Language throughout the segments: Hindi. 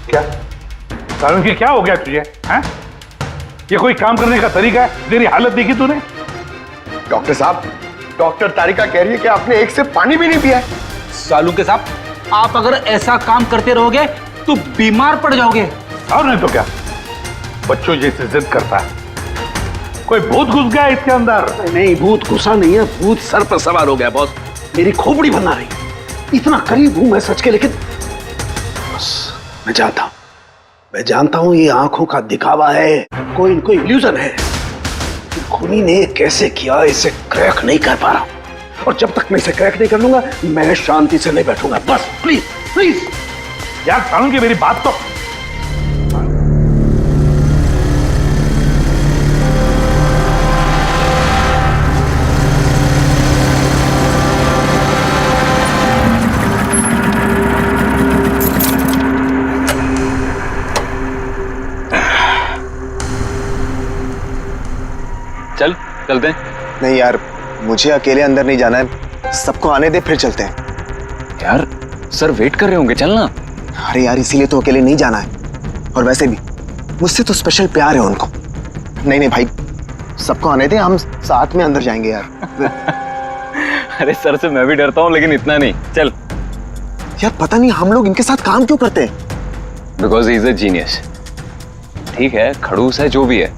क्या सारुण की क्या हो गया तुझे? हैं? ये कोई काम करने का तरीका है? तेरी हालत देखी तूने? डॉक्टर साहब, डॉक्टर तारिका कह रही है कि आपने एक से पानी भी नहीं पिया है। सालू के साहब, आप अगर ऐसा काम करते रहोगे तो बीमार पड़ जाओगे। और नहीं तो क्या, बच्चों जैसे जिद करता है। कोई भूत घुस गया इसके अंदर। नहीं, भूत घुसा नहीं है, भूत सर पर सवार हो गया बॉस। मेरी खोपड़ी बना रही। इतना करीब हूं मैं सच के, लेकिन बस मैं जानता हूं ये आंखों का दिखावा है, कोई इनको इल्यूजन है। खूनी ने कैसे किया इसे क्रैक नहीं कर पा रहा, और जब तक मैं इसे क्रैक नहीं कर लूंगा मैं शांति से नहीं बैठूंगा। बस प्लीज प्लीज यार सारुण की मेरी बात तो। चल चलते हैं। नहीं यार, मुझे अकेले अंदर नहीं जाना है, सबको आने दे फिर चलते हैं। यार सर वेट कर रहे होंगे, चलना। अरे यार, इसीलिए तो अकेले नहीं जाना है, और वैसे भी मुझसे तो स्पेशल प्यार है उनको। नहीं भाई, सबको आने दे, हम साथ में अंदर जाएंगे यार। अरे सर से मैं भी डरता हूँ, लेकिन इतना नहीं। चल यार पता नहीं हम लोग इनके साथ काम क्यों करते हैं। Because he is a genius. ठीक है, खड़ूस है जो भी है,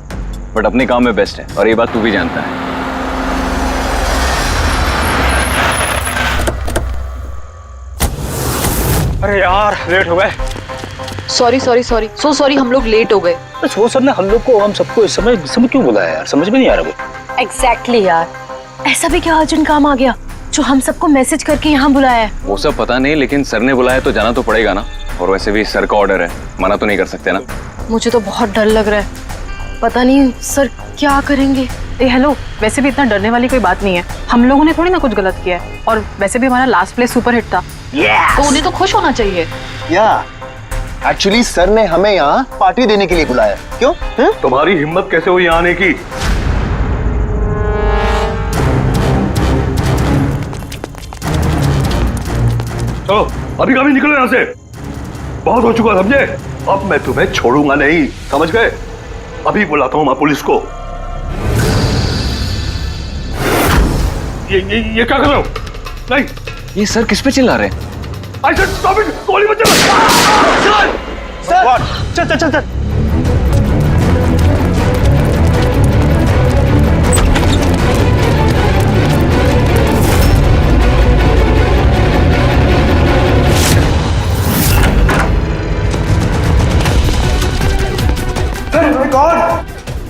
बट अपने काम में बेस्ट है, और ये बात तू भी जानता है। अरे यार लेट हो गए। Sorry sorry sorry so sorry, हम लोग लेट हो गए। बस वो सब ने हम सबको इस समय क्यों बुलाया यार, समझ में नहीं आ रहा वो। एग्जैक्टली यार, ऐसा भी क्या अर्जेंट काम आ गया जो हम सबको मैसेज करके यहाँ बुलाया है? वो सब पता नहीं, लेकिन सर ने बुलाया तो जाना तो पड़ेगा ना। और वैसे भी सर का ऑर्डर है, मना तो नहीं कर सकते ना। मुझे तो बहुत डर लग रहा है, पता नहीं सर क्या करेंगे। हेलो, वैसे भी इतना डरने वाली कोई बात नहीं है। हम लोगों ने थोड़ी ना कुछ गलत किया है, और वैसे भी हमारा लास्ट प्ले सुपर हिट था। तो उन्हें तो खुश होना चाहिए। या एक्चुअली सर ने हमें यहाँ पार्टी देने के लिए बुलाया। क्यों? तुम्हारी हिम्मत कैसे हुई यहाँ आने की? चलो अभी कभी निकलो यहाँ से, बहुत हो चुका समझे। अब मैं तुम्हें छोड़ूंगा नहीं, समझ गए? अभी बुलाता हूँ मैं पुलिस को। ये क्या कर रहे हो? नहीं, ये सर किस पे चिल्ला रहे हैं? I said stop it! गोली मत चला! चल चल चल चल।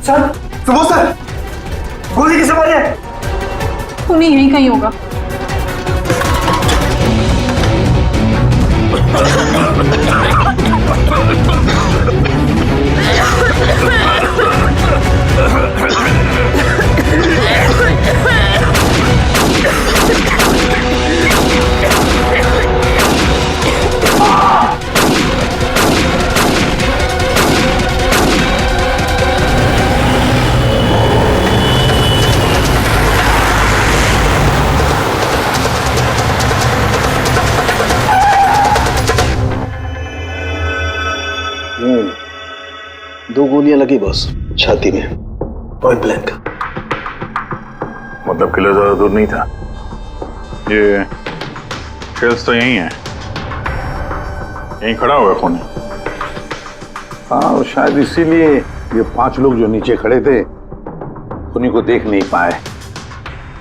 सर, सुबह सर, गोली किसे मारी है? उन्हें यही कहीं होगा। दो गोलियां लगी बॉस, छाती में, पॉइंट ब्लैंक। मतलब किलर ज्यादा दूर नहीं था। ये शेल्स तो यही है, यहीं खड़ा हुआ खूनी। हाँ, शायद इसीलिए ये 5 लोग जो नीचे खड़े थे खूनी को देख नहीं पाए,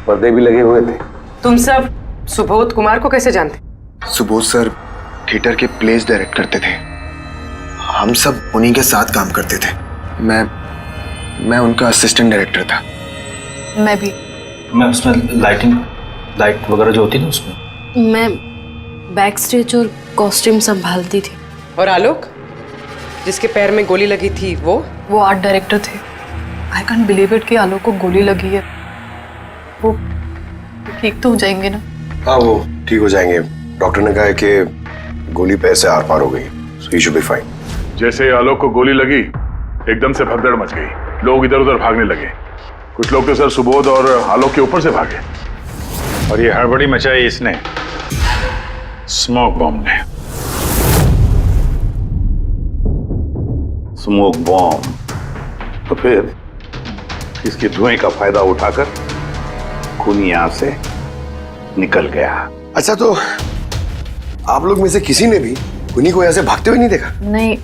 पर्दे भी लगे हुए थे। तुम सब सुबोध कुमार को कैसे जानते? सुबोध सर थिएटर के प्लेस डायरेक्ट करते थे, हम सब उन्हीं के साथ काम करते थे। मैं उनका असिस्टेंट डायरेक्टर था। मैं भी। मैं उसमें लाइट वगैरह जो होती है ना उसमें। मैं बैक स्टेज और कॉस्ट्यूम संभालती थी। और आलोक, जिसके पैर में गोली लगी थी, वो आर्ट डायरेक्टर थे। आई कांट बिलीव इट कि आलोक को गोली लगी है। वो ठीक तो हो जाएंगे ना? हाँ, वो ठीक हो जाएंगे। डॉक्टर ने कहा है कि गोली पैर से आर पार हो गई, सो ही शुड बी फाइन। जैसे आलोक को गोली लगी, एकदम से भगदड़ मच गई, लोग इधर उधर भागने लगे। कुछ लोग तो सर सुबोध और आलोक के ऊपर से भागे, और ये हड़बड़ी मचाई इसने, स्मोक बॉम्ब ने। स्मोक बॉम्ब, तो फिर इसके धुएं का फायदा उठाकर खूनी यहां से निकल गया। अच्छा, तो आप लोग में से किसी ने भी उन्हीं को यहाँ से भागते हुए नहीं देखा? नहीं,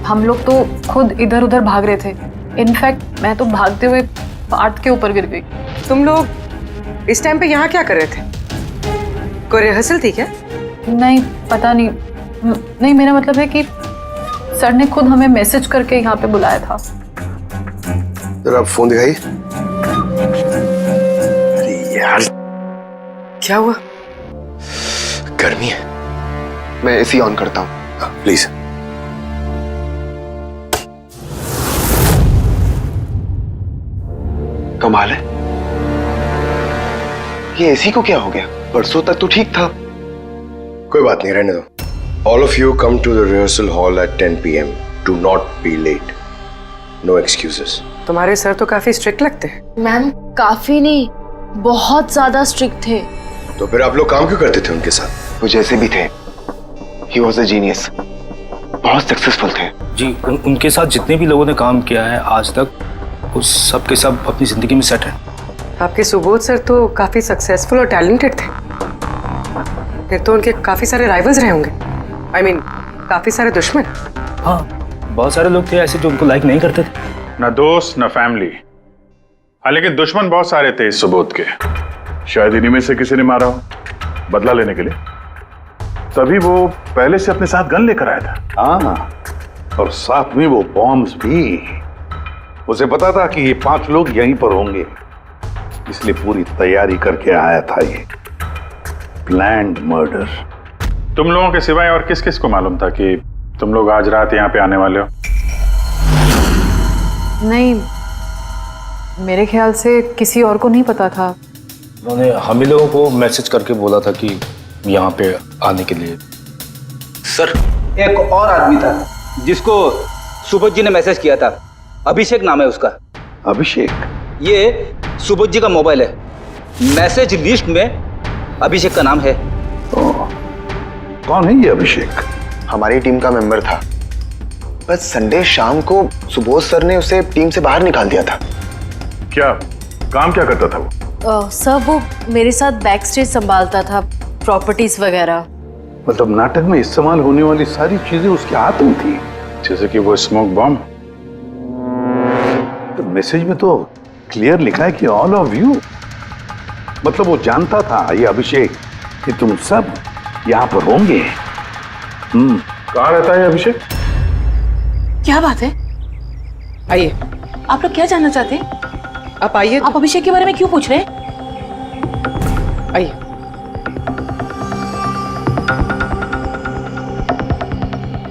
हम लोग तो खुद इधर उधर भाग रहे थे। इनफैक्ट मैं तो भागते हुए पार्ट के ऊपर गिर गई। तुम लोग इस टाइम पे यहाँ क्या कर रहे थे? कोई रिहर्सल थी क्या? नहीं, पता नहीं। नहीं, मेरा मतलब है कि सर ने खुद हमें मैसेज करके यहाँ पे बुलाया था। जरा आप फोन दिखाइए। अरे यार, क्या हुआ? गर्मी है। मैं एसी ऑन करता हूँ। प्लीज। कमाल है, ये एसी को क्या हो गया? परसों तक तो ठीक था। कोई बात नहीं, रहने दो। All of you come to the rehearsal hall at 10 PM. Do not be late. No excuses. तुम्हारे सर तो काफी स्ट्रिक्ट लगते हैं। मैम काफी नहीं, बहुत ज्यादा स्ट्रिक्ट थे। तो फिर आप लोग काम क्यों करते थे उनके साथ? वो जैसे भी थे, ही वॉज अ जीनियस। बहुत सक्सेसफुल थे। जी, उनके साथ जितने भी लोगों ने काम किया है आज तक, वो सब के सब अपनी जिंदगी में सेट है। आपके सुबोध सर तो काफी सक्सेसफुल और टैलेंटेड थे। फिर तो उनके काफी सारे राइवल्स रहे होंगे। I mean, काफी सारे दुश्मन। हाँ, बहुत सारे लोग थे ऐसे जो उनको लाइक नहीं करते थे। ना दोस्त ना फैमिली। हाँ, लेकिन दुश्मन बहुत सारे थे इस सुबोध के। शायद इन्हीं में से किसी ने मारा हो, बदला लेने के लिए। तभी वो पहले से अपने साथ गन लेकर आया था। हाँ, और साथ में वो बॉम्ब्स भी। उसे पता था कि ये 5 लोग यहीं पर होंगे, इसलिए पूरी तैयारी करके आया था। ये प्लान्ड मर्डर। तुम लोगों के सिवाय और किस किस को मालूम था कि तुम लोग आज रात यहाँ पे आने वाले हो? नहीं, मेरे ख्याल से किसी और को नहीं पता था। उन्होंने हम ही लोगों को मैसेज करके बोला था कि यहाँ पे आने के लिए। सर, एक और आदमी था जिसको सुबोध जी ने मैसेज किया था। अभिषेक नाम है उसका। अभिषेक? ये सुबोध जी का मोबाइल है। मैसेज लिस्ट में अभिषेक का नाम है। कौन है ये अभिषेक? हमारी टीम का मेंबर था। बस संडे शाम को सुबोध सर ने उसे टीम से बाहर निकाल दिया था। क्या काम क्या करता था वो? सर वो मेरे साथ बैक स्टेज संभालता था, प्रॉपर्टीज वगैरह। मतलब नाटक में इस्तेमाल होने वाली सारी चीजें उसके हाथ में थी। जैसे कि वो स्मोक बॉम्ब। तो मैसेज में तो क्लियर लिखा है कि ऑल ऑफ यू। मतलब वो जानता था, ये अभिषेक, कि तुम सब यहाँ पर होंगे। कहाँ रहता है अभिषेक? क्या बात है? आइए, आप लोग क्या जानना चाहते हैं? आप आइए। आप अभिषेक के बारे में क्यों पूछ रहे हैं? आइए।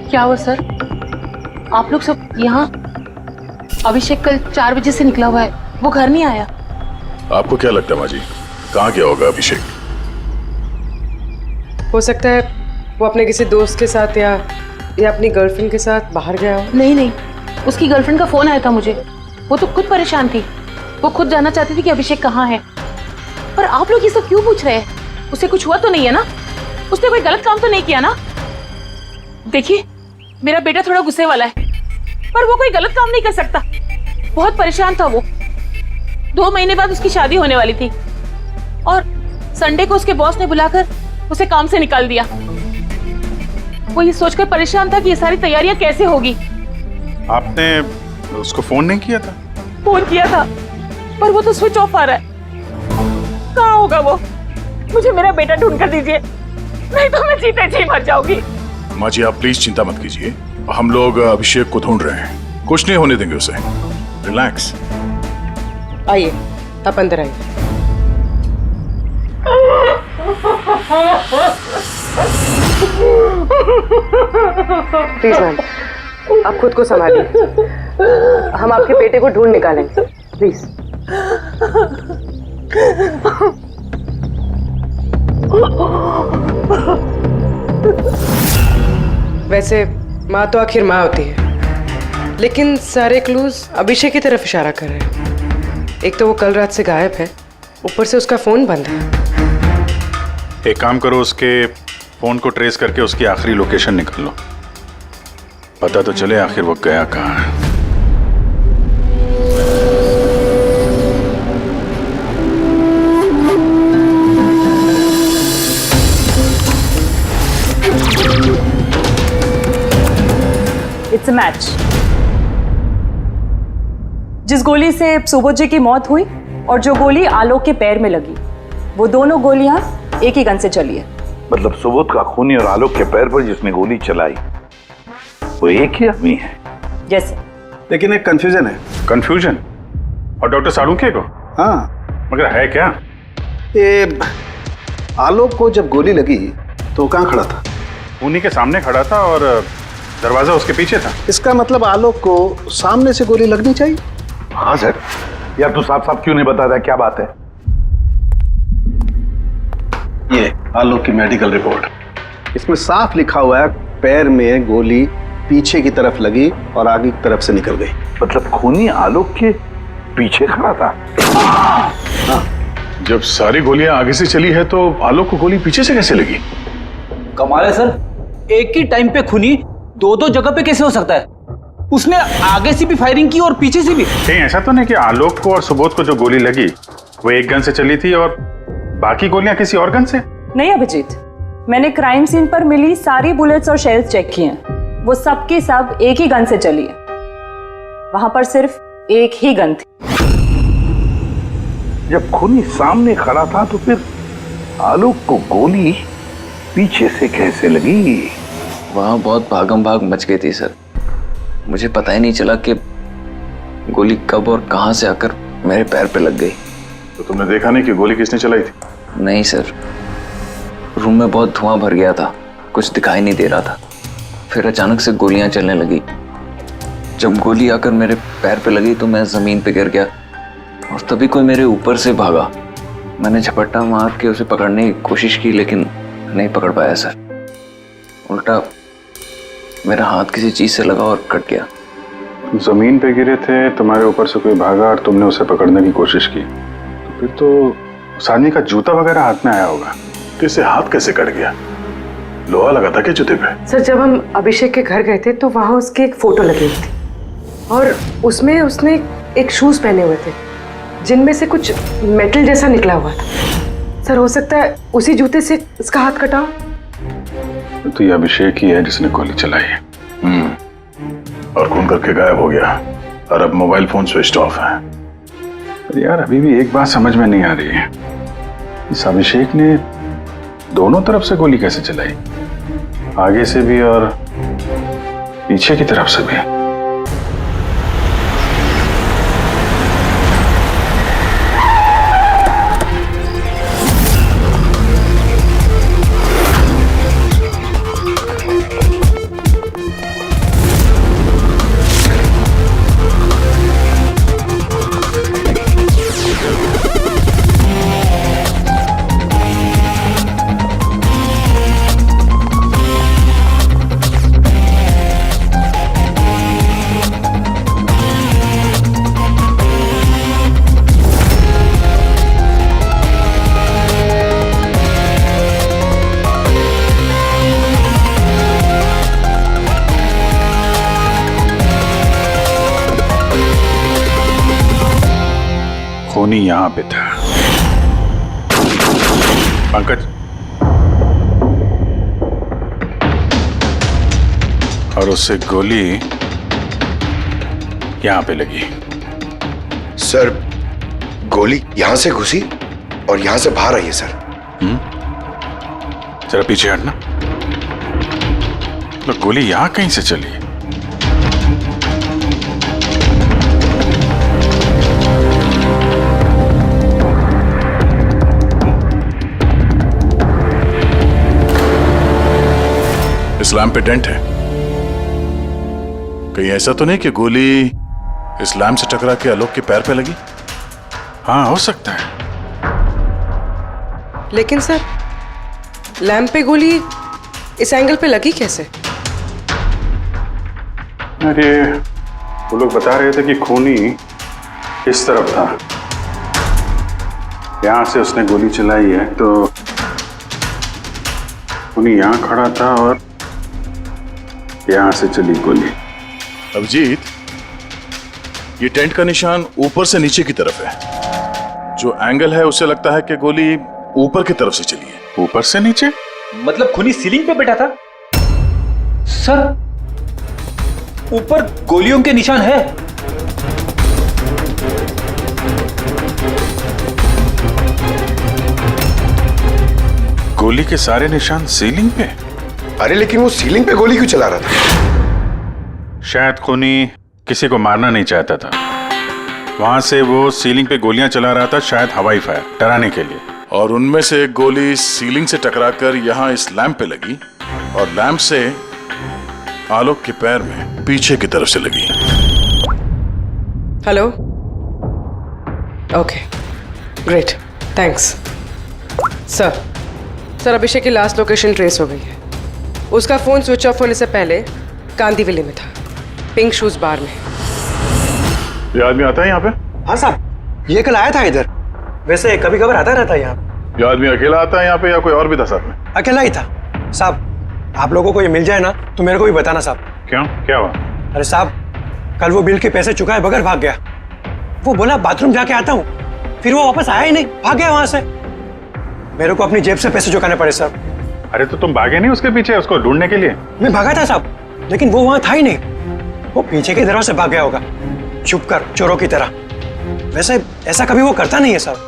क्या हुआ सर? आप लोग सब यहाँ? अभिषेक कल 4 बजे से निकला हुआ है, वो घर नहीं आया। आपको क्या लगता है माँ जी, कहाँ गया होगा अभिषेक? हो सकता है वो अपने किसी दोस्त के साथ या अपनी गर्लफ्रेंड के साथ बाहर गया हो। नहीं नहीं, उसकी गर्लफ्रेंड का फोन आया था मुझे। वो तो खुद परेशान थी। वो खुद जानना चाहती थी कि अभिषेक कहाँ है। पर आप लोग ये सब क्यों पूछ रहे हैं? उसे कुछ हुआ तो नहीं है ना? उसने कोई गलत काम तो नहीं किया ना? देखिए, मेरा बेटा थोड़ा गुस्से वाला है, पर वो कोई गलत काम नहीं कर सकता। बहुत परेशान था वो। 2 महीने बाद उसकी शादी होने वाली थी और संडे को उसके बॉस ने बुलाकर उसे काम से निकाल दिया। वो ये सोचकर परेशान था कि ये सारी तैयारियां कैसे होगी। आपने उसको फोन नहीं किया था? फोन किया था, पर वो तो स्विच ऑफ आ रहा है। कहाँ होगा वो? मुझे मेरा बेटा ढूंढ कर दीजिए, नहीं तो मैं जीते जी मर जाऊंगी। माँ जी, आप प्लीज चिंता मत कीजिए। हम लोग अभिषेक को ढूंढ रहे हैं। कुछ नहीं होने देंगे उसे। रिलैक्स। आइए, आप अंदर आइए। प्लीज मैम, आप खुद को संभालिए। हम आपके बेटे को ढूंढ निकालेंगे। प्लीज। वैसे माँ तो आखिर माँ होती है, लेकिन सारे क्लूज अभिषेक की तरफ इशारा कर रहे हैं। एक तो वो कल रात से गायब है, ऊपर से उसका फोन बंद है। एक काम करो, उसके फोन को ट्रेस करके उसकी आखिरी लोकेशन निकाल लो। पता तो चले आखिर वो गया कहाँ है। It's a match. जिस गोली से सुबोध जी की मौत हुई और जो गोली आलोक के पैर में लगी, वो दोनों गोलियां एक ही गन से चली है। मतलब सुबोध का खूनी और आलोक के पैर पर जिसने गोली चलाई वो एक ही आदमी है। जैसे लेकिन एक कंफ्यूजन है। कंफ्यूजन? और डॉक्टर साळुंखे को? हाँ, मगर है क्या? ये आलोक को जब गोली लगी तो कहाँ खड़ा था? खूनी के सामने खड़ा था और दरवाजा उसके पीछे था। इसका मतलब आलोक को सामने से गोली लगनी चाहिए। हाँ सर। यार तू साफ साफ क्यों नहीं बताता क्या बात है? ये आलोक की मेडिकल रिपोर्ट, इसमें साफ लिखा हुआ है पैर में गोली पीछे की तरफ लगी और आगे की तरफ से निकल गई। मतलब खूनी आलोक के पीछे खड़ा था। हाँ। जब सारी गोलियां आगे से चली है तो आलोक को गोली पीछे से कैसे लगी? कमाल है सर, एक ही टाइम पे खूनी दो दो जगह पे कैसे हो सकता है? उसने आगे से भी फायरिंग की और पीछे से भी। कहीं ऐसा तो नहीं कि आलोक को और सुबोध को जो गोली लगी वो एक गन से चली थी और बाकी गोलियां किसी और गन से? नहीं अभिजीत, मैंने क्राइम सीन पर मिली सारी बुलेट्स और शेल्स चेक किए हैं, वो सब की सब एक ही गन से चली है। वहां पर सिर्फ एक ही गन थी। जब खूनी सामने खड़ा था तो फिर आलोक को गोली पीछे से कैसे लगी? वहां बहुत भागम भाग मच गई थी सर, मुझे पता ही नहीं चला कि गोली कब और कहां से आकर मेरे पैर पे लग गई। तो तुमने देखा नहीं कि गोली किसने चलाई थी? नहीं सर, रूम में बहुत धुआं भर गया था, कुछ दिखाई नहीं दे रहा था। फिर अचानक से गोलियां चलने लगी। जब गोली आकर मेरे पैर पे लगी तो मैं जमीन पे गिर गया और तभी कोई मेरे ऊपर से भागा। मैंने झपट्टा मार के उसे पकड़ने की कोशिश की लेकिन नहीं पकड़ पाया सर। उल्टा मेरा हाथ किसी चीज से लगा और कट गया। जमीन पे गिरे थे, तुम्हारे ऊपर से कोई भागा और तुमने उसे पकड़ने की कोशिश की, तो फिर तो उस आदमी का जूता वगैरह हाथ में आया होगा। तो इसे हाथ कैसे कट गया? लोहा लगा था क्या जूते पे? सर जब हम अभिषेक के घर गए थे तो वहाँ उसकी एक फोटो लगी हुई थी और उसमें उसने एक शूज पहने हुए थे जिनमें से कुछ मेटल जैसा निकला हुआ था। सर हो सकता है उसी जूते से इसका हाथ कटा। तो ये अभिषेक ही है जिसने गोली चलाई है। और खून करके गायब हो गया और अब मोबाइल फोन स्विच ऑफ है। पर यार अभी भी एक बात समझ में नहीं आ रही है, इस अभिषेक ने दोनों तरफ से गोली कैसे चलाई? आगे से भी और पीछे की तरफ से भी। खूनी यहां पे था। पंकज, और उससे गोली यहां पे लगी। सर गोली यहां से घुसी और यहां से बाहर आई है सर। जरा पीछे हटना। तो गोली यहां कहीं से चली? इस लैम्प पे डेंट है, कहीं ऐसा तो नहीं कि गोली इस लैम्प से टकरा के आलोक के पैर पे लगी? हाँ हो सकता है। लेकिन सर लैंप पे गोली इस एंगल पे लगी कैसे? अरे वो लोग बता रहे थे कि खूनी इस तरफ था, यहां से उसने गोली चलाई है, तो खूनी यहां खड़ा था और यहां से चली गोली। अभिजीत, ये टेंट का निशान ऊपर से नीचे की तरफ है। जो एंगल है उससे लगता है कि गोली ऊपर की तरफ से चली है। ऊपर से नीचे मतलब खूनी सीलिंग पे बैठा था? सर, ऊपर गोलियों के निशान है। गोली के सारे निशान सीलिंग पे? अरे लेकिन वो सीलिंग पे गोली क्यों चला रहा था? शायद खूनी किसी को मारना नहीं चाहता था। वहां से वो सीलिंग पे गोलियां चला रहा था, शायद हवाई फायर, डराने के लिए। और उनमें से एक गोली सीलिंग से टकराकर यहां इस लैंप पे लगी और लैंप से आलोक के पैर में पीछे की तरफ से लगी। Hello, okay, great, thanks. Sir Abhishek की लास्ट लोकेशन ट्रेस हो गई है। उसका फोन स्विच ऑफ होने से पहले कांदीवली में था, पिंक शूज बार में। ये आदमी आता है यहाँ पे? हाँ साहब, ये कल आया था इधर। वैसे कभी कभार आता रहता है यहाँ। ये आदमी अकेला आता है यहाँ पे या कोई और भी था साथ में? अकेला ही था साहब। आप लोगों को ये मिल जाए ना तो मेरे को भी बताना साहब। क्यों, क्या हुआ? अरे साहब, कल वो बिल के पैसे चुकाए बगैर भाग गया। वो बोला बाथरूम जाके आता हूँ, फिर वो वापस आया ही नहीं, भाग गया वहां से। मेरे को अपनी जेब से पैसे चुकाने पड़े सर। अरे तो तुम भागे नहीं उसके पीछे उसको ढूंढने के लिए? मैं भागा था साहब, लेकिन वो वहां था ही नहीं। वो पीछे की दरवाजे से भाग गया होगा, छुप कर, चोरों की तरह। वैसे ऐसा कभी वो करता नहीं है सर।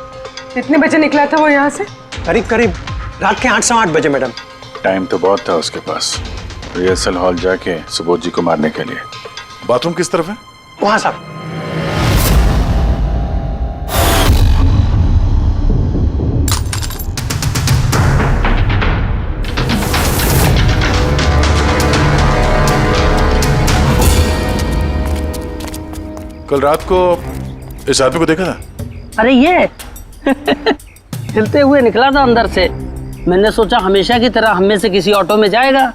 कितने बजे निकला था वो यहाँ से? करीब रात के 8 सवा 8 बजे मैडम। टाइम तो बहुत था उसके पास, रिहर्सल हॉल जाके सुबोध जी को मारने के लिए। बाथरूम किस तरफ है? वहां साहब। कल रात को इस आदमी को देखा था? अरे ये हिलते हुए निकला था अंदर से। मैंने सोचा हमेशा की तरह हम में से किसी ऑटो में जाएगा,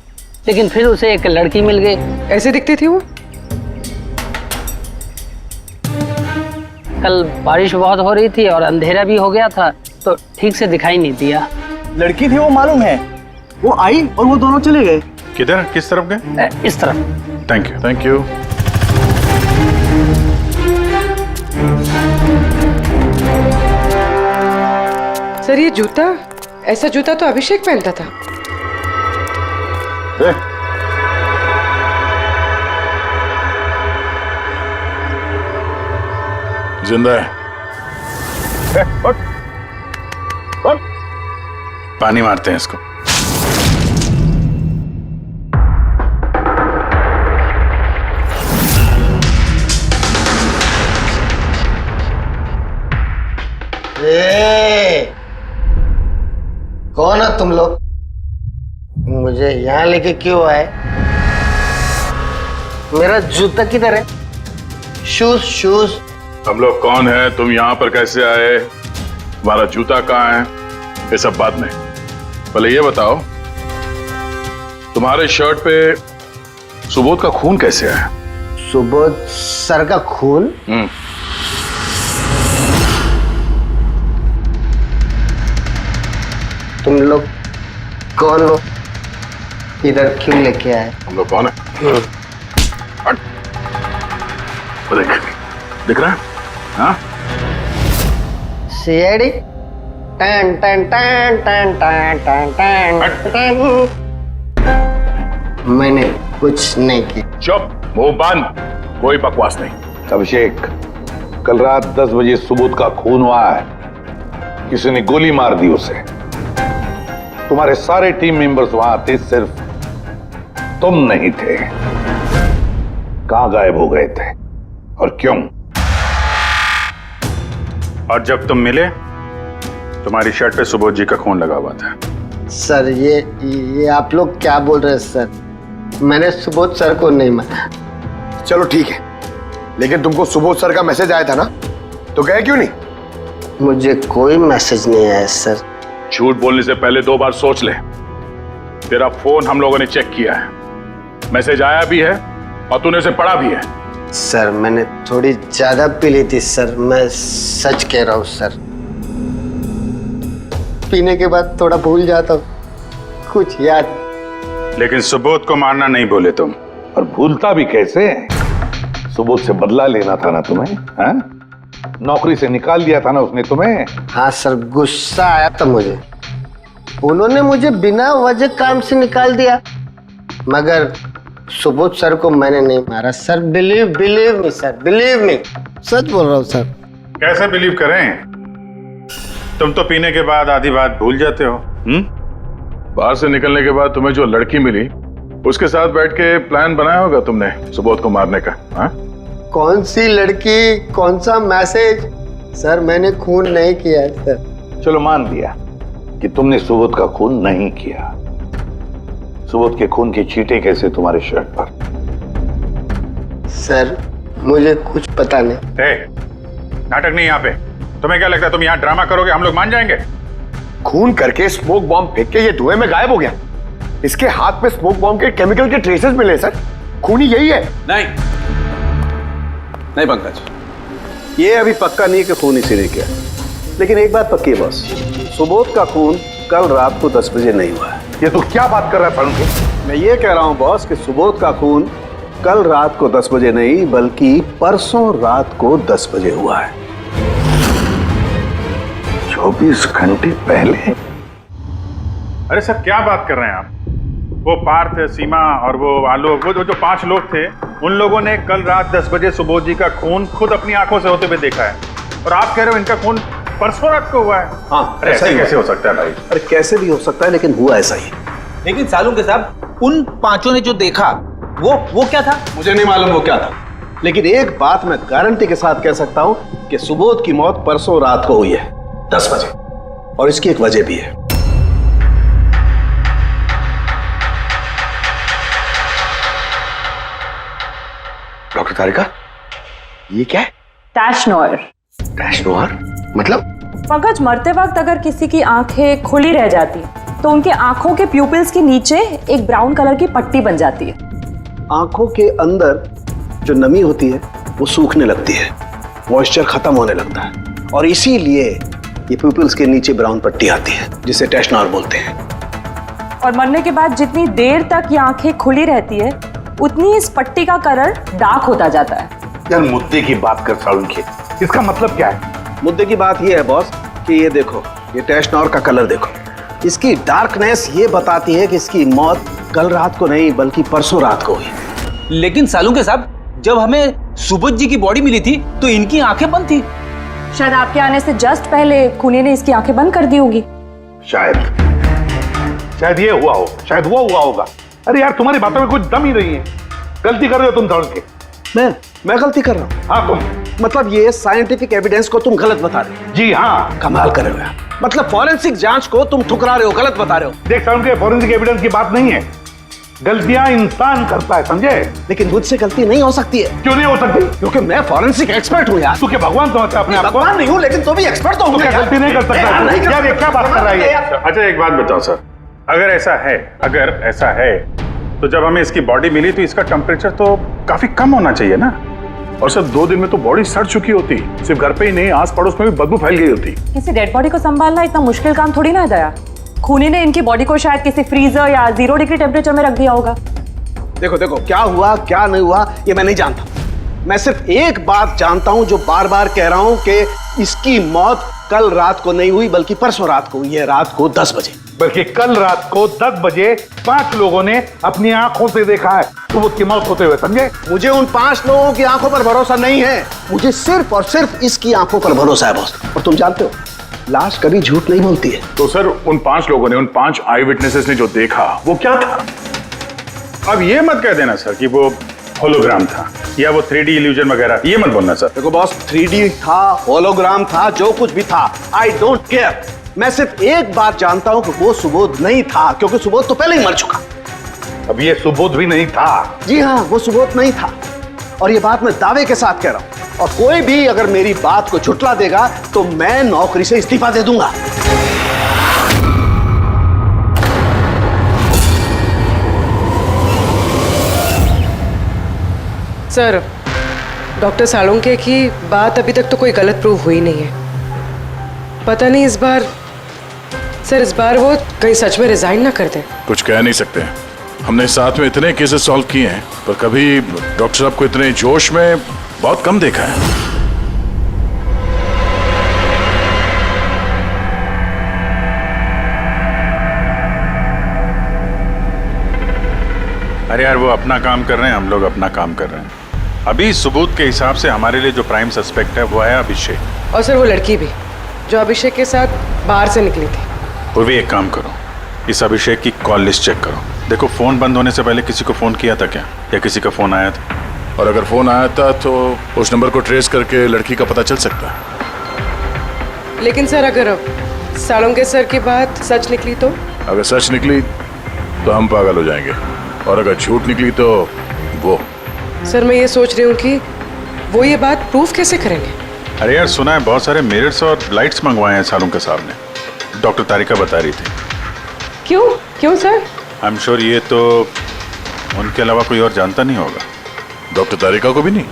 लेकिन फिर उसे एक लड़की मिल गई। ऐसे दिखती थी वो? कल बारिश बहुत हो रही थी और अंधेरा भी हो गया था, तो ठीक से दिखाई नहीं दिया। लड़की थी वो मालूम है, वो आई और वो दोनों चले गए। किधर, किस तरफ गए? इस तरफ। Thank you, thank you. Sir ये जूता, ऐसा जूता तो अभिषेक पहनता था। जिंदा है। पानी मारते हैं इसको। कौन है तुम लोग? मुझे यहाँ लेके क्यों आए? मेरा जूता किधर है? शूज। हम लोग कौन है, तुम यहाँ पर कैसे आए, तुम्हारा जूता कहाँ है, ये सब बात में। पहले ये बताओ, तुम्हारे शर्ट पे सुबोध का खून कैसे आया? सुबोध सर का खून? तुम लोग कौन हो? इधर क्यों लेके आए? हम लोग कौन है? हट। दिख रहा है? हाँ? सीआईडी? टन टन टन टन टन टन टन टन। मैंने कुछ नहीं किया। चुप, मुंह बंद, कोई बकवास नहीं। अभिषेक, कल रात 10 बजे सुबोध का खून हुआ है। किसी ने गोली मार दी उसे। तुम्हारे सारे टीम मेंबर्स वहां थे, सिर्फ तुम नहीं थे। कहां गायब हो गए थे और क्यों? और जब तुम मिले, तुम्हारी शर्ट पे सुबोध जी का खून लगा हुआ था। सर ये आप लोग क्या बोल रहे हैं सर? मैंने सुबोध सर को नहीं मारा। चलो ठीक है, लेकिन तुमको सुबोध सर का मैसेज आया था ना, तो गए क्यों नहीं? मुझे कोई मैसेज नहीं आया सर। झूठ बोलने से पहले 2 बार सोच ले। तेरा फोन हम लोगों ने चेक किया है, मैसेज आया भी है और तूने उसे पढ़ा भी है। सर मैंने थोड़ी ज्यादा पी ली थी सर, मैं सच कह रहा हूँ सर। पीने के बाद थोड़ा भूल जाता हूँ, कुछ याद। लेकिन सुबोध को मारना नहीं बोले तुम। और भूलता भी कैसे? सुबोध से बदला लेना था ना तुम्हें, हाँ? नौकरी से निकाल दिया था ना उसने तुम्हें। हाँ सर, गुस्सा आया था मुझे। उन्होंने मुझे बिना वजह काम से निकाल दिया, मगर सुबोध सर को मैंने नहीं मारा sir. Believe me sir, believe me, सच बोल रहा हूँ सर। कैसे बिलीव करें? तुम तो पीने के बाद आधी बात भूल जाते हो। बाहर से निकलने के बाद तुम्हें जो लड़की मिली उसके साथ बैठ के प्लान बनाया होगा तुमने सुबोध को मारने का। हाँ? कौन सी लड़की, कौन सा मैसेज? सर मैंने खून नहीं किया है सर। चलो मान लिया कि तुमने सुबोध का खून नहीं किया। सुबोध के खून की छींटे कैसे तुम्हारे शर्ट पर? सर मुझे कुछ पता नहीं। नाटक नहीं यहाँ पे। तुम्हें क्या लगता है तुम यहाँ ड्रामा करोगे हम लोग मान जाएंगे? खून करके स्मोक बॉम्ब फेंक के ये धुएं में गायब हो गया। इसके हाथ पे स्मोक बॉम्ब के केमिकल के ट्रेसेस मिले सर। खूनी यही है। नहीं पंकज, ये अभी पक्का नहीं है कि खून इसी ने किया, लेकिन एक बात पक्की है बॉस, सुबोध का खून कल रात को 10 बजे नहीं हुआ है। ये तो क्या बात कर रहा है फरूक? मैं ये कह रहा हूं बॉस कि सुबोध का खून कल रात को 10 बजे नहीं बल्कि परसों रात को 10 बजे हुआ है। 24 घंटे पहले? अरे सर क्या बात कर रहे हैं आप? वो पार्थ, सीमा और वो आलोक, वो जो 5 लोग थे, उन लोगों ने कल रात 10 बजे सुबोध जी का खून खुद अपनी आंखों से होते हुए देखा है, और आप कह रहे हो इनका खून परसों रात को हुआ है? हाँ, अरे ऐसे कैसे हो सकता है भाई? अरे कैसे भी हो सकता है, लेकिन हुआ ऐसा ही। लेकिन सालू के साहब, उन 5 ने जो देखा वो क्या था? मुझे नहीं मालूम वो क्या था, लेकिन एक बात मैं गारंटी के साथ कह सकता हूं कि सुबोध की मौत परसों रात को हुई है 10 बजे, और इसकी एक वजह भी है। डॉक्टर तारिका, ये क्या है? टैश नोयर। टैश नोयर मतलब? पंकज, मरते वक्त अगर किसी की आंखें खुली रह जाती तो उनके आंखों के प्यूपिल्स के नीचे एक ब्राउन कलर की पट्टी बन जाती है। आंखों के अंदर जो नमी होती है वो सूखने लगती है, मॉइस्चर खत्म होने लगता है, और इसीलिए ये प्यूपिल्स के नीचे ब्राउन पट्टी आती है जिसे टैश नोयर बोलते हैं। और मरने के बाद जितनी देर तक ये आंखें खुली रहती है उतनी इस पट्टी का कलर डार्क होता जाता है। यार मुद्दे की बात कर सालुंखे, इसका मतलब क्या है? मुद्दे की बात ये है बॉस कि ये देखो, ये टैश नोयर का कलर देखो, इसकी डार्कनेस ये बताती है कि इसकी मौत कल रात को नहीं बल्कि परसों रात को हुई। लेकिन सालू के साहब, जब हमें सुबोध जी की बॉडी मिली थी तो इनकी आंखें बंद थी। शायद आपके आने से जस्ट पहले खूनी ने इसकी आंखें बंद कर दी होगी। शायद ये हुआ हो, शायद वो हुआ होगा। अरे यार तुम्हारी बातों में कुछ दम ही नहीं है। गलती कर रहे हो तुम दौड़ के। मैं गलती कर रहा हूँ? हाँ तुम। मतलब ये साइंटिफिक एविडेंस को तुम गलत बता रहे हो? जी हाँ। कमाल कर रहे हो यार, मतलब फॉरेंसिक जांच को तुम ठुकरा रहे हो, गलत बता रहे हो। देख सालुंखे, फॉरेंसिक एविडेंस की बात नहीं है, गलतियां इंसान करता है, समझे? लेकिन मुझसे गलती नहीं हो सकती है। क्यों नहीं हो सकती? क्योंकि मैं फॉरेंसिक एक्सपर्ट हूँ यार। तू क्या भगवान समझता है अपने आप को? भगवान नहीं हूँ, लेकिन तो भी एक्सपर्ट तो हूँ। गलती नहीं कर सकता यार, ये क्या बात कर रहा है? अच्छा एक बात बताओ सर, अगर ऐसा है तो जब हमें इसकी बॉडी मिली तो इसका टेम्परेचर तो काफी कम होना चाहिए ना? और सर 2 दिन में तो बॉडी सड़ चुकी होती, सिर्फ घर पे ही नहीं आस पड़ोस में भी बदबू फैल गई होती। किसी डेड बॉडी को संभालना इतना मुश्किल काम थोड़ी ना है दया। खूनी ने इनकी बॉडी को शायद किसी फ्रीजर या 0 डिग्री टेम्परेचर में रख दिया होगा। देखो देखो, क्या हुआ क्या नहीं हुआ ये मैं नहीं जानता। मैं सिर्फ एक बात जानता हूं जो बार बार कह रहा हूं कि इसकी मौत कल रात को नहीं हुई बल्कि परसों रात को हुई है, रात को 10 बजे। बल्कि कल रात को 10 बजे 5 लोगों ने अपनी आंखों से देखा है सुबोध की मौत होते हुए, समझे? मुझे उन 5 लोगों की आंखों पर भरोसा नहीं है, मुझे सिर्फ और सिर्फ इसकी आंखों पर भरोसा है बॉस। और तुम जानते हो लाश कभी झूठ नहीं बोलती है। तो सर उन 5 लोगों ने, उन 5 आई विटनेसेस ने जो देखा वो क्या था? अब ये मत कह देना सर कि वो होलोग्राम था या वो 3D इल्यूजन वगैरह, ये मत बोलना सर। देखो बॉस, 3D था, होलोग्राम था, जो कुछ भी था, आई डोंट केयर। मैं सिर्फ एक बात जानता हूं कि वो सुबोध नहीं था, क्योंकि सुबोध तो पहले ही मर चुका। अब ये सुबोध भी नहीं था? जी हाँ, वो सुबोध नहीं था, और ये बात मैं दावे के साथ कह रहा हूं। और कोई भी अगर मेरी बात को झुठला देगा तो मैं नौकरी से इस्तीफा दे दूंगा। सर, डॉक्टर सालुंखे की बात अभी तक तो कोई गलत प्रूव हुई नहीं है। पता नहीं इस बार वो कहीं सच में रिजाइन ना कर दें। कुछ कह नहीं सकते, हमने साथ में इतने केसेस सॉल्व किए हैं, पर कभी डॉक्टर साहब को इतने जोश में बहुत कम देखा है। अरे यार, वो अपना काम कर रहे हैं, हम लोग अपना काम कर रहे हैं। अभी सबूत के हिसाब से हमारे लिए जो प्राइम सस्पेक्ट है वो है अभिषेक। और सर वो लड़की भी जो अभिषेक के साथ बाहर से निकली थी। पूर्वी, एक काम करो, इस अभिषेक की कॉल लिस्ट चेक करो। देखो, फोन बंद होने से पहले किसी को फोन किया था क्या, या किसी का फोन आया था? और अगर फोन आया था तो उस नंबर को ट्रेस करके लड़की का पता चल सकता है। लेकिन सर अगर सालुंके सर की बात सच निकली तो? अगर सच निकली तो हम पागल हो जाएंगे, और अगर झूठ निकली तो वो। सर मैं ये सोच रही हूँ कि वो ये बात प्रूफ कैसे करेंगे? अरे यार, सुना है बहुत सारे मिरर्स और लाइट्स मंगवाए हैं सालुंके साहब ने, डॉक्टर तारिका बता रही थी। क्यों सर? आई एम श्योर ये तो उनके अलावा कोई और जानता नहीं होगा। डॉक्टर तारिका को भी नहीं?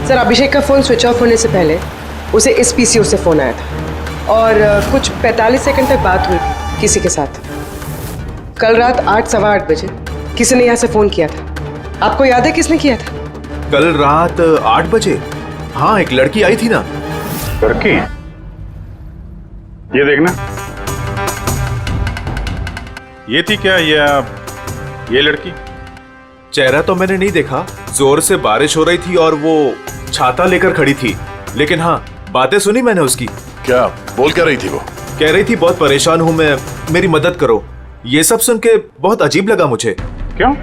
सर अभिषेक का फोन स्विच ऑफ होने से पहले उसे इस पीसीओ से फोन आया था और कुछ 45 सेकंड तक बात हुई थी किसी के साथ। कल रात 8:15 बजे किसी ने यहाँ से फोन किया था। आपको याद है किसने किया था? कल रात 8 बजे? हाँ, एक लड़की आई थी ना। लड़की? ये देखना, ये थी क्या ये लड़की? चेहरा तो मैंने नहीं देखा, जोर से बारिश हो रही थी और वो छाता लेकर खड़ी थी, लेकिन हाँ बातें सुनी मैंने उसकी। क्या बोल क्या रही थी वो? कह रही थी बहुत परेशान हूँ मैं, मेरी मदद करो। ये सब सुन के बहुत अजीब लगा मुझे। क्यों?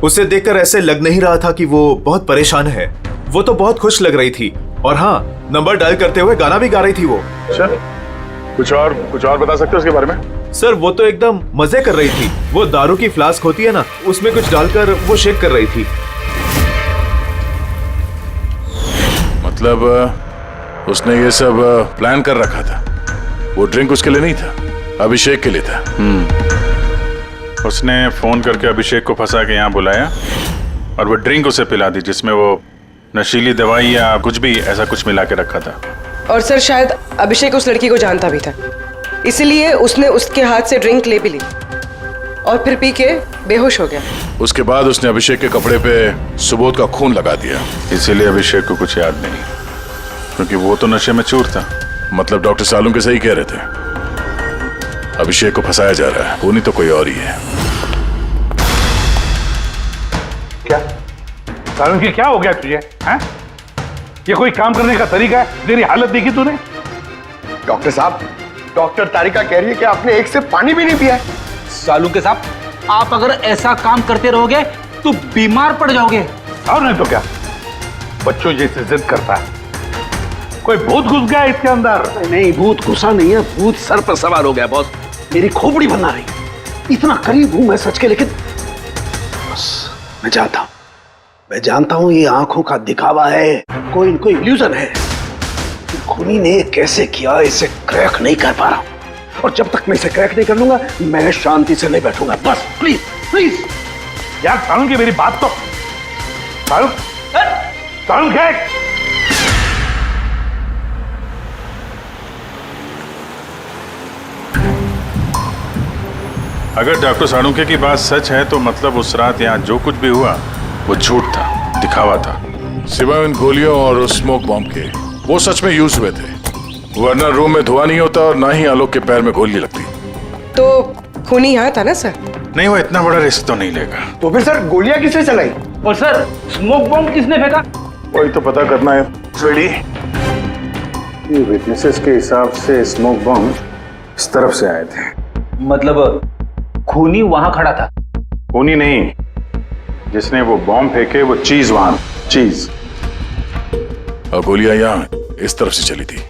उसे देखकर ऐसे लग नहीं रहा था कि वो बहुत परेशान है। वो तो बहुत खुश लग रही थी, और हाँ, नंबर डायल करते हुए गाना भी गा रही थी वो। अच्छा, कुछ और बता सकते हो उसके बारे में? सर वो तो एकदम मजे कर रही थी। वो दारू की फ्लास्क होती है ना, उसमें कुछ डालकर वो शेक कर रही थी। मतलब उसने ये सब प्लान कर रखा था। वो ड्रिंक उसके लिए नहीं था, अभिषेक के लिए था। उसने फोन करके अभिषेक को फंसा के यहाँ बुलाया और वो ड्रिंक उसे पिला दी जिसमें वो नशीली दवाई या कुछ भी ऐसा कुछ मिला के रखा था। और सर शायद अभिषेक उस लड़की को जानता भी था, इसलिए उसने उसके हाथ से ड्रिंक ले भी ली और फिर पी के बेहोश हो गया। उसके बाद उसने अभिषेक के कपड़े पे सुबोध का खून लगा दिया। इसीलिए अभिषेक को कुछ याद नहीं, क्योंकि वो तो नशे में चूर था। मतलब डॉक्टर सालुंके सही कह रहे थे, अभिषेक को फंसाया जा रहा है, वो नहीं तो कोई और ही है। क्या सालुंके, क्या हो गया तुझे? हैं? ये कोई काम करने का तरीका है? तेरी हालत देखी तूने? डॉक्टर साहब, डॉक्टर तारिका कह रही है कि आपने एक से पानी भी नहीं पिया है। सालुंके साहब, आप अगर ऐसा काम करते रहोगे तो बीमार पड़ जाओगे। और नहीं तो क्या, बच्चों जैसे जिद करता है। कोई भूत घुस गया इसके अंदर? नहीं, भूत घुसा नहीं है, भूत सर पर सवार हो गया बॉस। मेरी खोपड़ी बना रही, इतना करीब हूं मैं सच के, लेकिन बस मैं जानता हूं ये आंखों का दिखावा है, कोई इल्यूजन है। खूनी ने कैसे किया इसे क्रैक नहीं कर पा रहा, और जब तक मैं इसे क्रैक नहीं कर लूंगा मैं शांति से नहीं बैठूंगा। बस प्लीज प्लीज यार सालुंके, मेरी बात तो सालुंके। अगर डॉक्टर सालुंके की बात सच है तो मतलब उस रात यहाँ जो कुछ भी हुआ वो झूठ था, दिखावा था। सिवाय उन गोलियों और उस स्मोक बॉम्ब के, वो सच में यूज हुए थे, वरना रूम में धुआं नहीं होता और ना ही आलोक के पैर में गोली लगती। तो खूनी यहाँ था ना सर? नहीं, वो इतना बड़ा रिस्क तो नहीं लेगा। तो फिर सर गोलियां किसने चलाई? और सर स्मोक बॉम्ब किसने फेंका? वही तो पता करना है रेडी। ये विटनेसेस के हिसाब से स्मोक बॉम्ब इस तरफ से आए थे। मतलब खूनी वहां खड़ा था? खूनी नहीं, जिसने वो बॉम्ब फेंके वो चीज वहां, चीज। और गोलियां यहाँ इस तरफ से चली थी।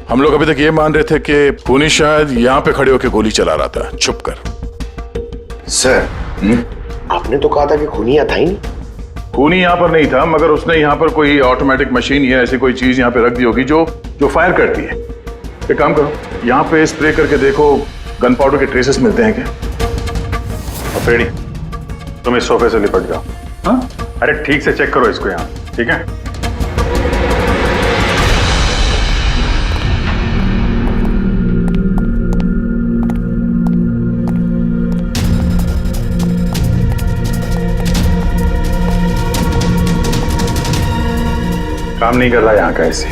हम लोग अभी तक ये मान रहे थे कि खूनी शायद यहाँ पे खड़े होकर गोली चला रहा था छुप कर। सर आपने तो कहा था कि खूनी यहाँ था ही नहीं। खूनी यहाँ पर नहीं था, मगर उसने यहाँ पर कोई ऑटोमेटिक मशीन या ऐसी कोई चीज यहाँ पे रख दी होगी जो फायर करती है। एक काम करो, यहाँ पे स्प्रे करके देखो गन पाउडर के ट्रेसेस मिलते हैं क्या। और फ्रेडी, तुम इस सोफे से लिपट जाओ। हाँ? अरे ठीक से चेक करो इसको यहाँ, ठीक है? काम नहीं कर रहा यहाँ का ऐसे।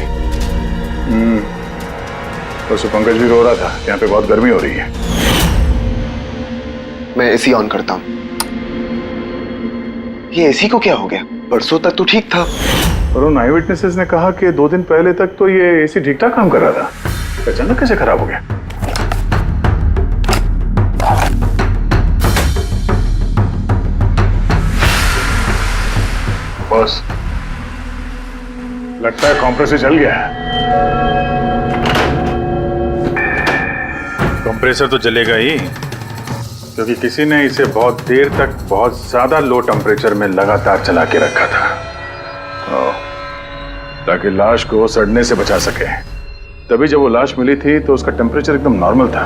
तो पंकज भी रो रहा था, यहाँ पे बहुत गर्मी हो रही है। मैं एसी ऑन करता हूँ। ये एसी को क्या हो गया? परसों तक तो ठीक था। और उन आई विटनेसेस ने कहा कि 2 दिन पहले तक तो ये एसी ठीक ठाक काम कर रहा था, अचानक कैसे खराब हो गया? बॉस, लगता है कंप्रेसर जल गया है। कंप्रेसर तो जलेगा ही, क्योंकि किसी ने इसे बहुत देर तक बहुत ज्यादा लो टेम्परेचर में लगातार चला के रखा था, ताकि लाश को सड़ने से बचा सके। तभी जब वो लाश मिली थी तो उसका टेम्परेचर एकदम नॉर्मल था,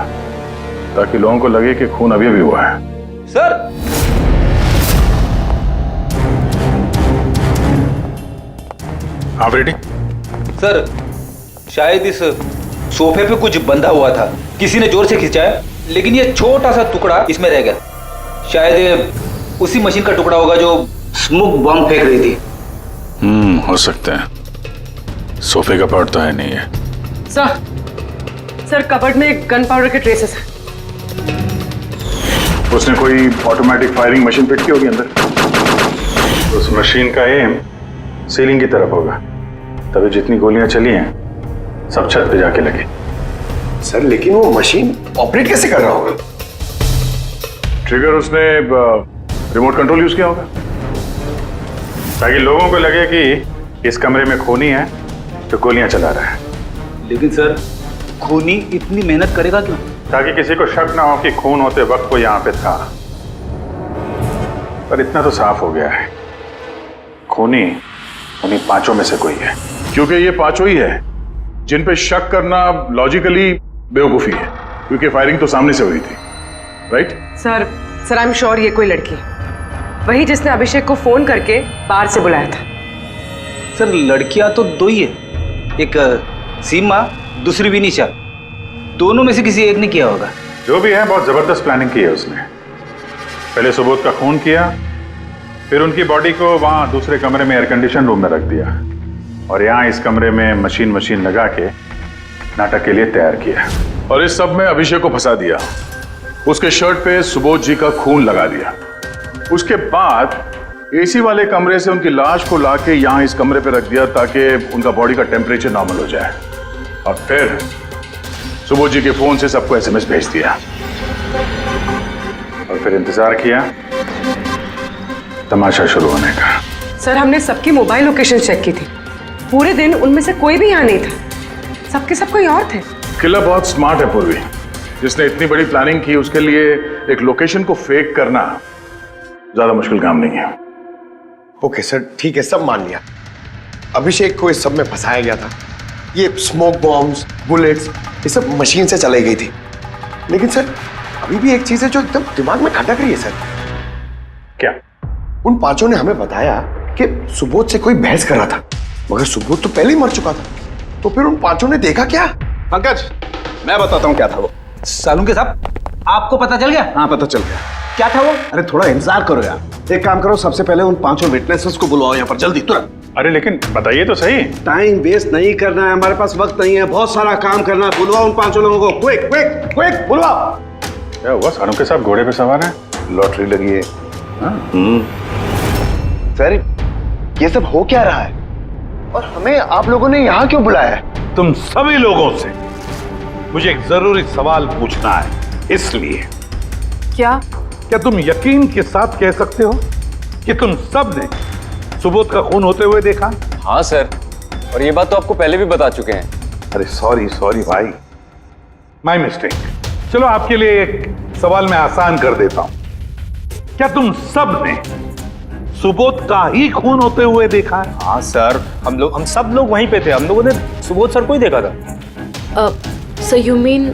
ताकि लोगों को लगे कि खून अभी भी हुआ है। सर आप रेडी? सर शायद इस सोफे पे कुछ बंधा हुआ था, किसी ने जोर से खिंचाया, लेकिन ये छोटा सा टुकड़ा इसमें रह गया। शायद ये उसी मशीन का टुकड़ा होगा जो स्मोक बॉम्ब फेंक रही थी। हो सकता है। सोफे का पार्ट तो है नहीं है। सर कबर्ड में गन पाउडर के ट्रेसेस हैं। उसने कोई ऑटोमेटिक फायरिंग मशीन फिट की होगी अंदर। उस मशीन का एम सीलिंग की तरफ होगा, तभी जितनी गोलियां चली हैं सब छत पे जाके लगी। सर लेकिन वो मशीन ऑपरेट कैसे कर रहा होगा? ट्रिगर उसने रिमोट कंट्रोल यूज किया होगा, ताकि लोगों को लगे कि इस कमरे में खूनी है तो गोलियां चला रहा है। लेकिन सर खूनी इतनी मेहनत करेगा क्यों? ताकि किसी को शक ना हो कि खून होते वक्त वो यहाँ पे था। पर इतना तो साफ हो गया है, खूनी उन्हीं 5 में से कोई है, क्योंकि ये 5 ही है जिन पे शक करना लॉजिकली बेवकूफी है, क्योंकि फायरिंग तो सामने से हुई थी, right? Sir I am sure ये कोई लड़की है, वही जिसने अभिषेक को फोन करके बाहर से बुलाया था। सर लड़कियां तो 2 ही है, एक सीमा, दूसरी विनीशा। दोनों में से किसी एक ने किया होगा। जो भी है बहुत जबरदस्त प्लानिंग की है उसने। पहले सुबोध का खून किया, फिर उनकी बॉडी को वहां दूसरे कमरे में एयर कंडीशन रूम में रख दिया, और यहाँ इस कमरे में मशीन लगा के नाटक के लिए तैयार किया। और इस सब में अभिषेक को फंसा दिया, उसके शर्ट पे सुबोध जी का खून लगा दिया। उसके बाद एसी वाले कमरे से उनकी लाश को लाके यहाँ इस कमरे पे रख दिया, ताकि उनका बॉडी का टेम्परेचर नॉर्मल हो जाए। और फिर सुबोध जी के फोन से सबको SMS भेज दिया, और फिर इंतजार किया तमाशा शुरू होने का। सर हमने सबकी मोबाइल लोकेशन चेक की थी, पूरे दिन उनमें से कोई भी यहाँ नहीं था, सबके सब कोई और थे। किलर बहुत स्मार्ट है पूर्वी, जिसने इतनी बड़ी प्लानिंग की, उसके लिए एक लोकेशन को फेक करना ज्यादा मुश्किल काम नहीं है। ओके सर ठीक है, सब मान लिया। अभिषेक को इस सब में फंसाया गया था। ये स्मोक बॉम्ब्स, बुलेट्स, ये सब मशीन से चलाई गई थी। लेकिन सर अभी भी एक चीज है जो एकदम दिमाग में खटक रही है सर। क्या? उन 5 ने हमें बताया कि सुबोध से कोई बहस कर रहा था, मगर सुबोध तो पहले ही मर चुका था। तो फिर उन 5 ने देखा क्या? पंकज मैं बताता हूँ क्या था वो। सालुंके साहब आपको पता चल गया? हाँ पता चल गया। क्या था वो? अरे थोड़ा इंतजार करो यार। एक काम करो, सबसे पहले उन 5 विटनेसेस को बुलाओ यहाँ पर जल्दी, तुरंत। अरे लेकिन बताइए तो सही। टाइम वेस्ट नहीं करना है, हमारे पास वक्त नहीं है, बहुत सारा काम करना है। बुलवाओ उन 5 लोगों को, क्विक क्विक क्विक बुलवाओ। क्या हुआ? सालुंके साहब घोड़े पे सवार है, लॉटरी लगी है। सर ये सब हो क्या रहा है और हमें आप लोगों ने यहाँ क्यों बुलाया है? तुम सभी लोगों से मुझे एक जरूरी सवाल पूछना है, इसलिए क्या तुम यकीन के साथ कह सकते हो कि तुम सब ने सुबोध का खून होते हुए देखा? हाँ सर, और ये बात तो आपको पहले भी बता चुके हैं। अरे सॉरी भाई, माय मिस्टेक। चलो आपके लिए एक सवाल मैं आसान कर देता हूं। क्या तुम सब ने सुबोध का ही खून होते हुए देखा है? हाँ सर, हम सब लोग वहीं पे थे। हम लोगों ने सुबोध सर को ही देखा था। सर यू मीन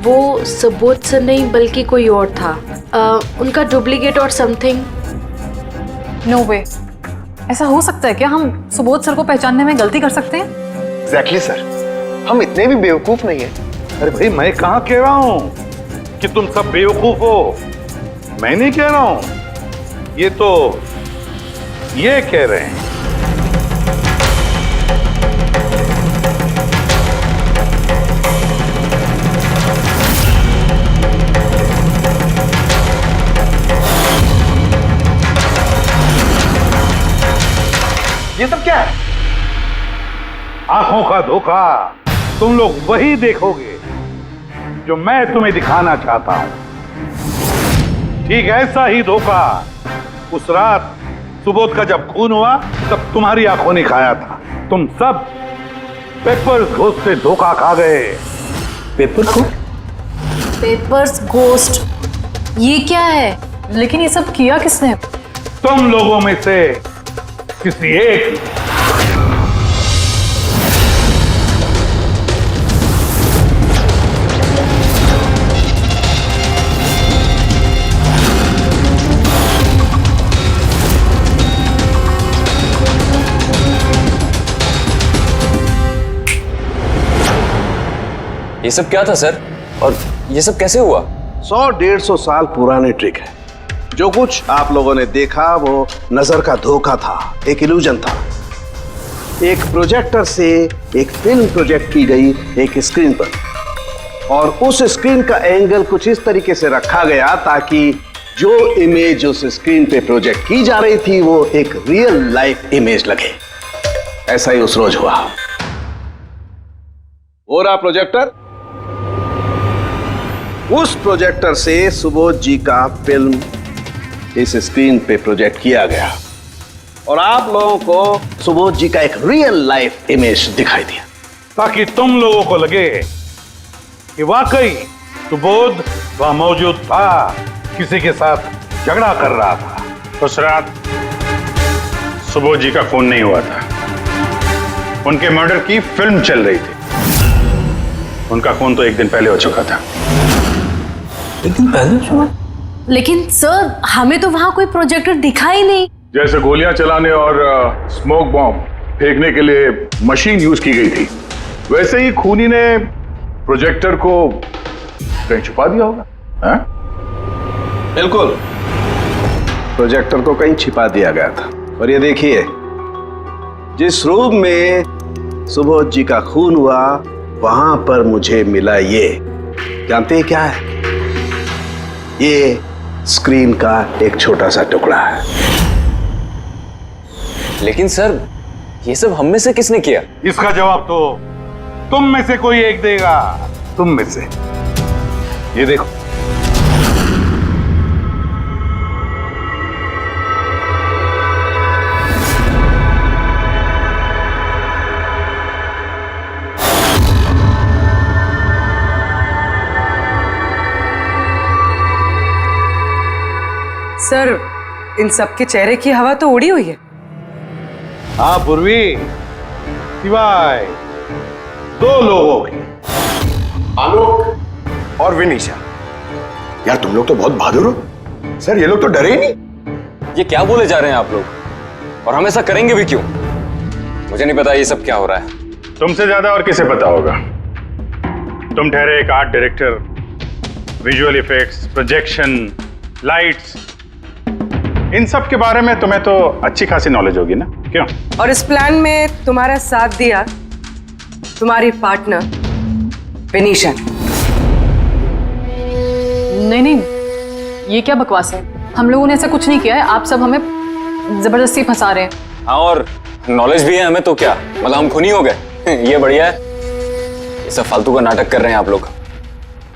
वो सुबोध सर नहीं बल्कि कोई और था, उनका डुप्लीकेट और समथिंग? नो वे, ऐसा हो सकता है क्या? हम सुबोध सर को पहचानने में गलती कर सकते हैं? एग्जैक्टली सर, हम इतने भी बेवकूफ नहीं हैं। अरे भाई, मैं कहां कह रहा हूं कि तुम सब बेवकूफ हो। मैं नहीं कह रहा हूं, ये कह रहे हैं। ये सब क्या है? आंखों का धोखा। तुम लोग वही देखोगे जो मैं तुम्हें दिखाना चाहता हूं। ठीक ऐसा ही धोखा उस रात सुबोध का जब खून हुआ तब तुम्हारी आंखों ने खाया था। तुम सब पेपर्स घोस्ट से धोखा खा गए। पेपर्स घोस्ट, ये क्या है? लेकिन ये सब किया किसने? तुम लोगों में से किसी एक ने। ये सब क्या था सर, और ये सब कैसे हुआ? 100-150 साल पुराने ट्रिक है। जो कुछ आप लोगों ने देखा वो नजर का धोखा था, एक इल्यूजन था। एक प्रोजेक्टर से एक फिल्म प्रोजेक्ट की गई एक स्क्रीन पर, और उस स्क्रीन का एंगल कुछ इस तरीके से रखा गया ताकि जो इमेज उस स्क्रीन पे प्रोजेक्ट की जा रही थी वो एक रियल लाइफ इमेज लगे। ऐसा ही उस रोज हुआ। हो रहा प्रोजेक्टर, उस प्रोजेक्टर से सुबोध जी का फिल्म इस स्क्रीन पे प्रोजेक्ट किया गया और आप लोगों को सुबोध जी का एक रियल लाइफ इमेज दिखाई दिया, ताकि तुम लोगों को लगे कि वाकई सुबोध वहां मौजूद था, किसी के साथ झगड़ा कर रहा था। उस रात सुबोध जी का खून नहीं हुआ था, उनके मर्डर की फिल्म चल रही थी। उनका खून तो एक दिन पहले हो चुका था। एक दिन पहले? लेकिन सर हमें तो वहां कोई प्रोजेक्टर दिखा ही नहीं। जैसे गोलियां चलाने और स्मोक बॉम्ब फेंकने के लिए मशीन यूज की गई थी, वैसे ही खूनी ने प्रोजेक्टर को कहीं छुपा दिया होगा। हाँ? बिल्कुल, प्रोजेक्टर तो कहीं छिपा दिया गया था। और ये देखिए, जिस रूम में सुबोध जी का खून हुआ वहां पर मुझे मिला ये, जानते हैं क्या है? ये स्क्रीन का एक छोटा सा टुकड़ा है। लेकिन सर, ये सब हम में से किसने किया? इसका जवाब तो तुम में से कोई एक देगा। तुम में से। ये देखो, सर इन सबके चेहरे की हवा तो उड़ी हुई है। हाँ पूर्वी, सिवाय 2 लोगों की, आलोक और विनीशा। यार तुम लोग तो बहुत बहादुर हो। सर ये लोग तो डरे ही नहीं। ये क्या बोले जा रहे हैं आप लोग, और हम ऐसा करेंगे भी क्यों? मुझे नहीं पता ये सब क्या हो रहा है। तुमसे ज्यादा और किसे पता होगा? तुम ठहरे एक art director, visual effects, projection, lights, इन सब के बारे में तुम्हें तो अच्छी खासी नॉलेज होगी ना, क्यों? और इस प्लान में तुम्हारा साथ दिया तुम्हारी पार्टनर विनीशा। नहीं, ये क्या बकवास है? हम लोगों ने ऐसा कुछ नहीं किया है। आप सब हमें जबरदस्ती फंसा रहे हैं। हाँ, और नॉलेज भी है हमें, तो क्या मतलब हम खूनी हो गए? ये बढ़िया है। ये सब फालतू का नाटक कर रहे हैं आप लोग।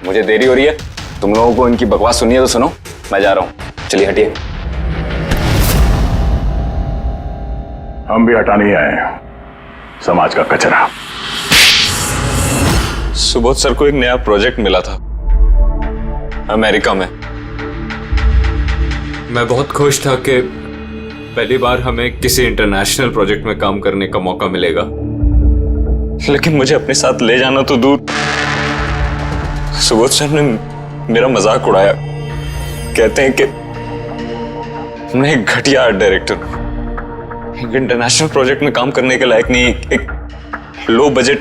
मुझे देरी हो रही है, तुम लोगों को इनकी बकवास सुनिए तो सुनो, मैं जा रहा हूँ। चलिए हटिए। हम भी हटाने ही आए हैं समाज का कचरा। सुबोध सर को एक नया प्रोजेक्ट मिला था अमेरिका में। मैं बहुत खुश था कि पहली बार हमें किसी इंटरनेशनल प्रोजेक्ट में काम करने का मौका मिलेगा, लेकिन मुझे अपने साथ ले जाना तो दूर। सुबोध सर ने मेरा मजाक उड़ाया, कहते हैं कि मैं एक घटिया आर्ट डायरेक्टर हूं, एक इंटरनेशनल प्रोजेक्ट में काम करने के लायक नहीं, एक लो बजट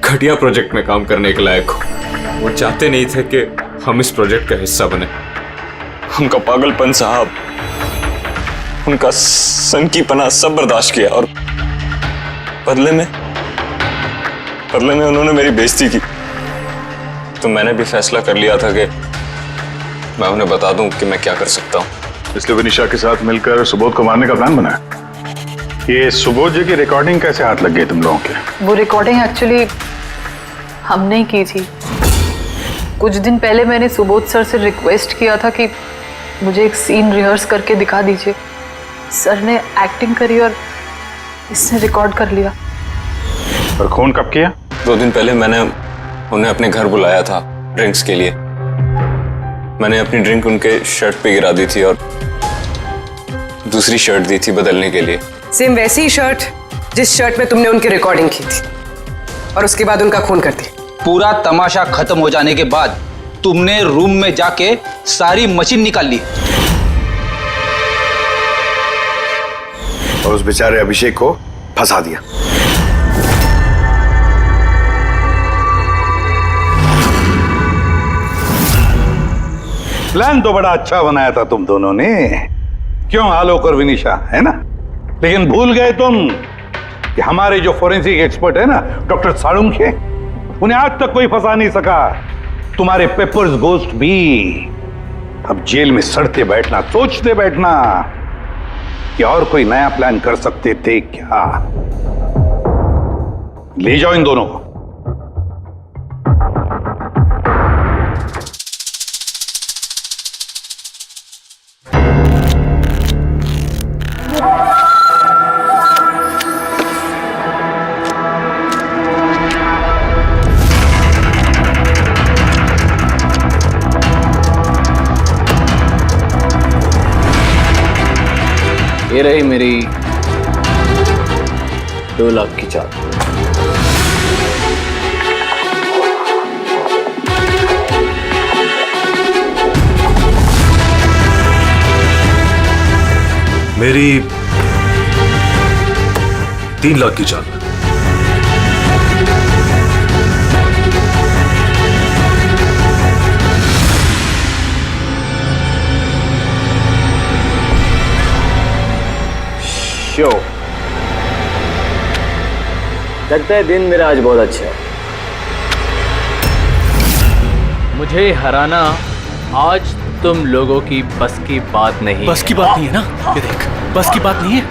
घटिया प्रोजेक्ट में काम करने के लायक हो। वो चाहते नहीं थे कि हम इस प्रोजेक्ट का हिस्सा बने। उनका पागलपन साहब, उनका सनकीपना सब बर्दाश्त किया, और बदले में उन्होंने मेरी बेइज्जती की। तो मैंने भी फैसला कर लिया था कि मैं उन्हें बता दूं कि मैं क्या कर सकता हूं। इसलिए विनिशा के साथ मिलकर सुबोध को मारने का प्लान बनाया। ये सुबोध जी की रिकॉर्डिंग कैसे हाथ लग गई तुम लोगों के? वो रिकॉर्डिंग एक्चुअली हमने ही की थी। कुछ दिन पहले मैंने सुबोध सर से रिक्वेस्ट किया था कि मुझे एक सीन रिहर्स करके दिखा दीजिए। सर ने एक्टिंग करी और इसने रिकॉर्ड कर लिया। और खून कब किया? 2 दिन पहले मैंने उन्हें अपने घर बुलाया था ड्रिंक्स के लिए। मैंने अपनी ड्रिंक उनके शर्ट पे गिरा दी थी और दूसरी शर्ट दी थी बदलने के लिए। सेम वैसी ही शर्ट जिस शर्ट में तुमने उनकी रिकॉर्डिंग की थी, और उसके बाद उनका खून कर दिया। पूरा तमाशा खत्म हो जाने के बाद तुमने रूम में जाके सारी मशीन निकाल ली और उस बेचारे अभिषेक को फंसा दिया। प्लान तो बड़ा अच्छा बनाया था तुम दोनों ने, क्यों आलोक और विनिशा, है ना? लेकिन भूल गए तुम कि हमारे जो फोरेंसिक एक्सपर्ट है ना, डॉक्टर साळुंखे, उन्हें आज तक कोई फंसा नहीं सका। तुम्हारे पेपर्स गोस्ट भी अब जेल में सड़ते बैठना, सोचते बैठना कि और कोई नया प्लान कर सकते थे क्या। ले जाओ इन दोनों को। ये रही मेरी 2 लाख की चाल। मेरी 3 लाख की चाल। शो लगता है दिन मेरा आज बहुत अच्छा है। मुझे हराना आज तुम लोगों की बस की बात नहीं। बस की बात नहीं है ना? ये देख, बस की बात नहीं है।